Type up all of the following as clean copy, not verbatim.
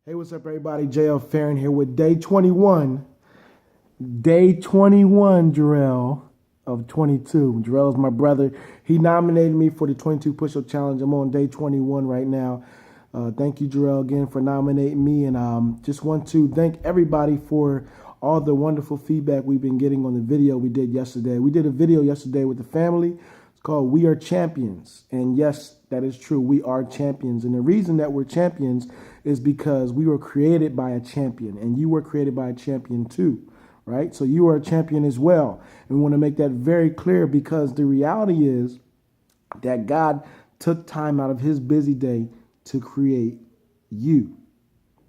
Hey, what's up, everybody? JL Farron here with day 21. Day 21, Jarrell, of 22. Jarrell's my brother. He nominated me for the 22 Push-Up Challenge. I'm on day 21 right now. Thank you, Jarrell, again for nominating me. And just want to thank everybody for all the wonderful feedback we've been getting on the video we did yesterday. We did a video yesterday with the family. It's called We Are Champions. And yes, that is true. We are champions. And the reason that we're champions is because we were created by a champion. And you were created by a champion too, right? So you are a champion as well. And we want to make that very clear because the reality is that God took time out of his busy day to create you,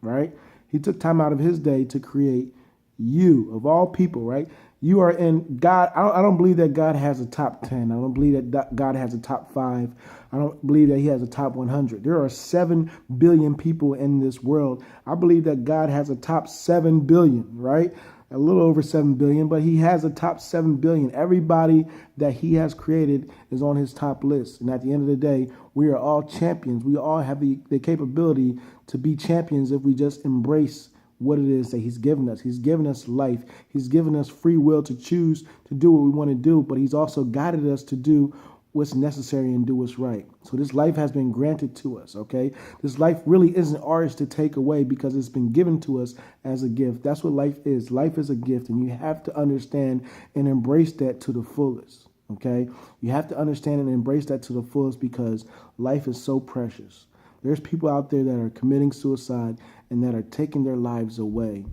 right? He took time out of his day to create you, of all people, right? You are in God. I don't believe that God has a top 10. I don't believe that God has a top 5. I don't believe that he has a top 100. There are 7 billion people in this world. I believe that God has a top 7 billion, right? A little over 7 billion, but he has a top 7 billion. Everybody that he has created is on his top list. And at the end of the day, we are all champions. We all have the capability to be champions if we just embrace what it is that he's given us. He's given us life. He's given us free will to choose to do what we want to do, but he's also guided us to do what's necessary and do what's right. So this life has been granted to us, okay? This life really isn't ours to take away because it's been given to us as a gift. That's what life is. Life is a gift, and you have to understand and embrace that to the fullest, okay? You have to understand and embrace that to the fullest because life is so precious. There's people out there that are committing suicide and that are taking their lives away.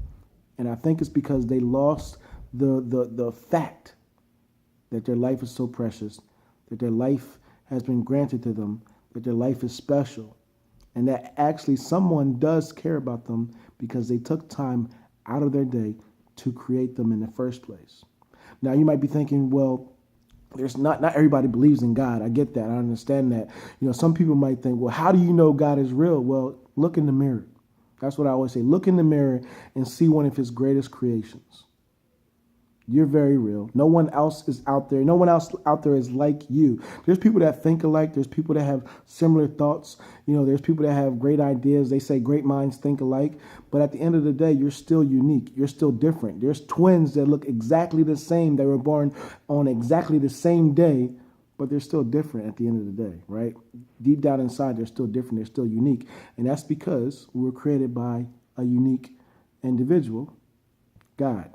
And I think it's because they lost the fact that their life is so precious, that their life has been granted to them, that their life is special, and that actually someone does care about them because they took time out of their day to create them in the first place. Now, you might be thinking, well, there's not everybody believes in God. I get that. I understand that. You know, some people might think, well, how do you know God is real? Well, look in the mirror. That's what I always say. Look in the mirror and see one of his greatest creations. You're very real. No one else is out there. No one else out there is like you. There's people that think alike. There's people that have similar thoughts. You know, there's people that have great ideas. They say great minds think alike. But at the end of the day, you're still unique. You're still different. There's twins that look exactly the same. They were born on exactly the same day, but they're still different at the end of the day, right? Deep down inside, they're still different. They're still unique. And that's because we were created by a unique individual, God.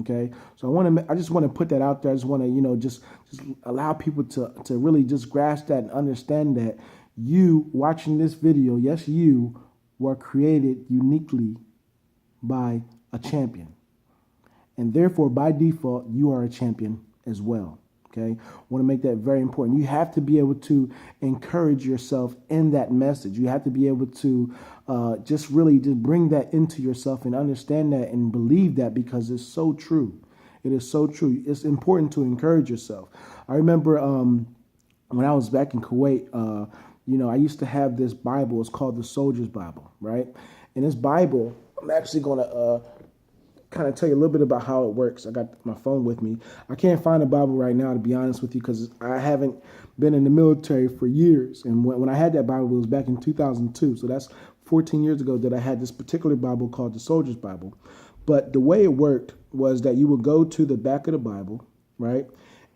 Okay, so I just want to put that out there. I just want to, just allow people to really just grasp that and understand that you watching this video, yes, you were created uniquely by a champion. And therefore, by default, you are a champion as well. Okay, I want to make that very important. You have to be able to encourage yourself in that message. You have to be able to just bring that into yourself and understand that and believe that because it's so true. It is so true. It's important to encourage yourself. I remember when I was back in Kuwait, I used to have this Bible. It's called the Soldier's Bible, right? And this Bible, I'm actually going to kind of tell you a little bit about how it works. I got my phone with me. I can't find a Bible right now, to be honest with you, because I haven't been in the military for years. And when I had that Bible, it was back in 2002. So that's 14 years ago that I had this particular Bible called the Soldier's Bible. But the way it worked was that you would go to the back of the Bible, right?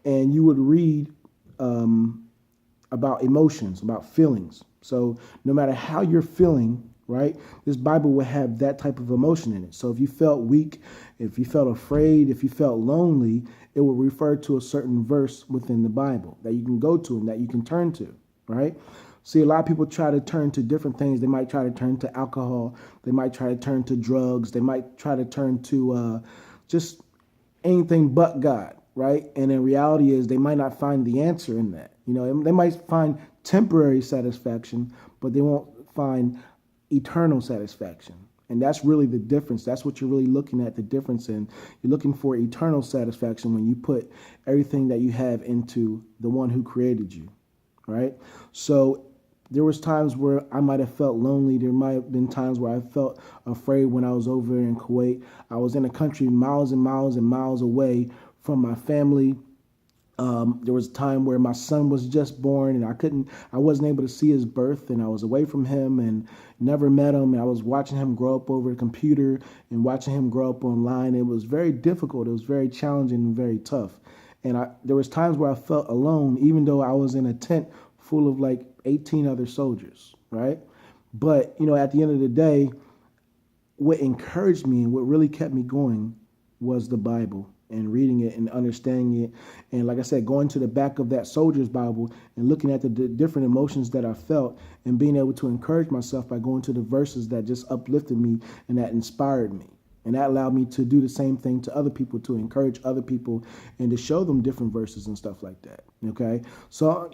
And you would read about emotions, about feelings. So no matter how you're feeling, right, this Bible will have that type of emotion in it. So if you felt weak, if you felt afraid, if you felt lonely, it will refer to a certain verse within the Bible that you can go to and that you can turn to, right? See, a lot of people try to turn to different things. They might try to turn to alcohol. They might try to turn to drugs. They might try to turn to just anything but God, right? And in reality is they might not find the answer in that. They might find temporary satisfaction, but they won't find eternal satisfaction. And that's really the difference. That's what you're really looking at, the difference in. You're looking for eternal satisfaction when you put everything that you have into the one who created you, right? So there was times where I might have felt lonely. There might have been times where I felt afraid when I was over in Kuwait. I was in a country miles and miles and miles away from my family. There was a time where my son was just born and I wasn't able to see his birth, and I was away from him and never met him. And I was watching him grow up over the computer and watching him grow up online. It was very difficult. It was very challenging and very tough. And there was times where I felt alone, even though I was in a tent full of like 18 other soldiers, right? But, at the end of the day, what encouraged me and what really kept me going was the Bible and reading it and understanding it. And like I said, going to the back of that soldier's Bible and looking at the different emotions that I felt and being able to encourage myself by going to the verses that just uplifted me and that inspired me. And that allowed me to do the same thing to other people, to encourage other people and to show them different verses and stuff like that. Okay. So,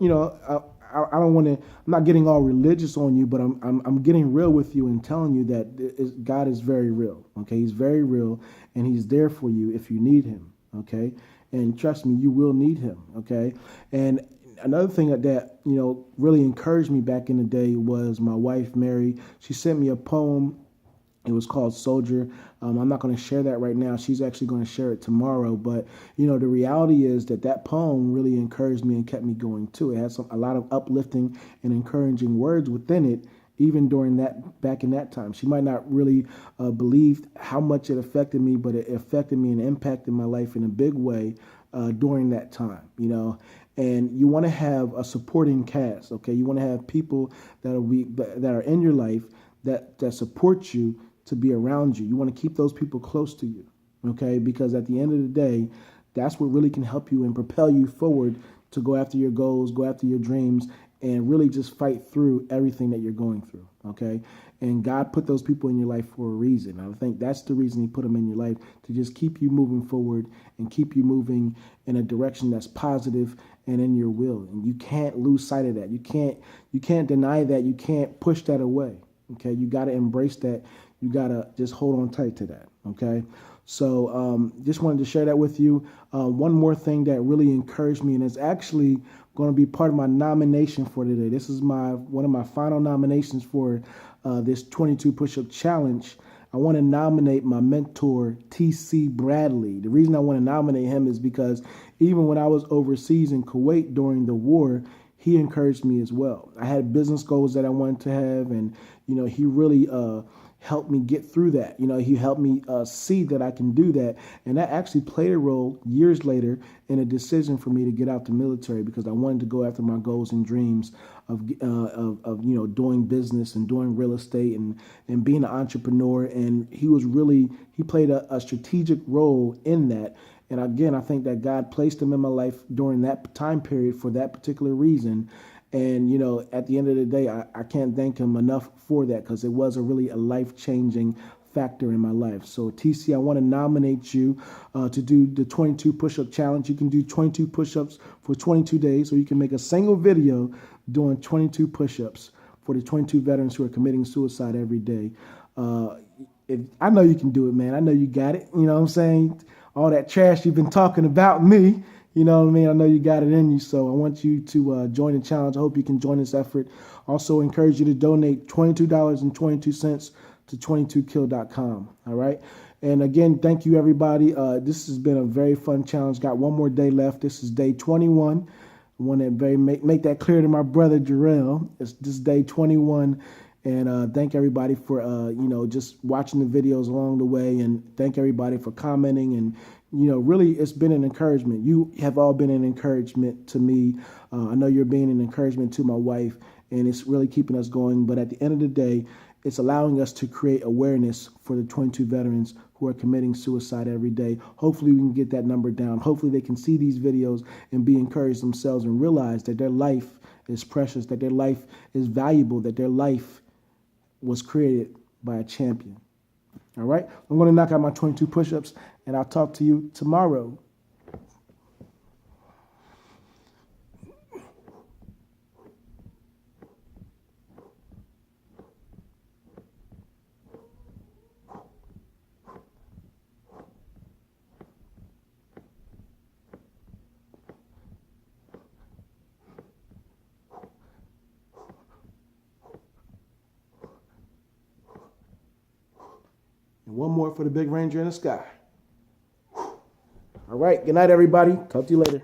I don't want to, I'm not getting all religious on you, but I'm getting real with you and telling you that God is very real. Okay. He's very real and he's there for you if you need him. Okay. And trust me, you will need him. Okay. And another thing that, really encouraged me back in the day was my wife, Mary. She sent me a poem. It was called Soldier. I'm not going to share that right now. She's actually going to share it tomorrow. But, the reality is that poem really encouraged me and kept me going too. It has a lot of uplifting and encouraging words within it, even back in that time. She might not really believe how much it affected me, but it affected me and impacted my life in a big way during that time, And you want to have a supporting cast, okay? You want to have people that are in your life that support you, to be around you. You want to keep those people close to you, okay? Because at the end of the day, that's what really can help you and propel you forward to go after your goals, go after your dreams, and really just fight through everything that you're going through, okay? And God put those people in your life for a reason. I think that's the reason he put them in your life, to just keep you moving forward and keep you moving in a direction that's positive and in your will. And you can't lose sight of that. You can't deny that. You can't push that away, okay? You got to embrace that. You got to just hold on tight to that, okay? So just wanted to share that with you. One more thing that really encouraged me, and it's actually going to be part of my nomination for today. This is one of my final nominations for this 22 push-up challenge. I want to nominate my mentor, T.C. Bradley. The reason I want to nominate him is because even when I was overseas in Kuwait during the war, he encouraged me as well. I had business goals that I wanted to have, and, he really helped me get through that. He helped me see that I can do that. And that actually played a role years later in a decision for me to get out the military, because I wanted to go after my goals and dreams of doing business and doing real estate and being an entrepreneur. And he played a strategic role in that. And again, I think that God placed him in my life during that time period for that particular reason. And, at the end of the day, I can't thank him enough for that, because it was really a life-changing factor in my life. So, TC, I want to nominate you to do the 22 push-up challenge. You can do 22 push-ups for 22 days, or you can make a single video doing 22 push-ups for the 22 veterans who are committing suicide every day. I know you can do it, man. I know you got it. You know what I'm saying? All that trash you've been talking about me, you know what I mean? I know you got it in you, so I want you to join the challenge. I hope you can join this effort. Also encourage you to donate $22.22 to 22kill.com, all right? And again, thank you, everybody. This has been a very fun challenge. Got one more day left. This is day 21. I want to make that clear to my brother, Jarrell. This is day 21. And thank everybody for, just watching the videos along the way. And thank everybody for commenting. And, really, it's been an encouragement. You have all been an encouragement to me. I know you're being an encouragement to my wife. And it's really keeping us going. But at the end of the day, it's allowing us to create awareness for the 22 veterans who are committing suicide every day. Hopefully, we can get that number down. Hopefully, they can see these videos and be encouraged themselves and realize that their life is precious, that their life is valuable, that their life was created by a champion. All right? I'm going to knock out my 22 push-ups, and I'll talk to you tomorrow. And one more for the big ranger in the sky. All right. Good night, everybody. Talk to you later.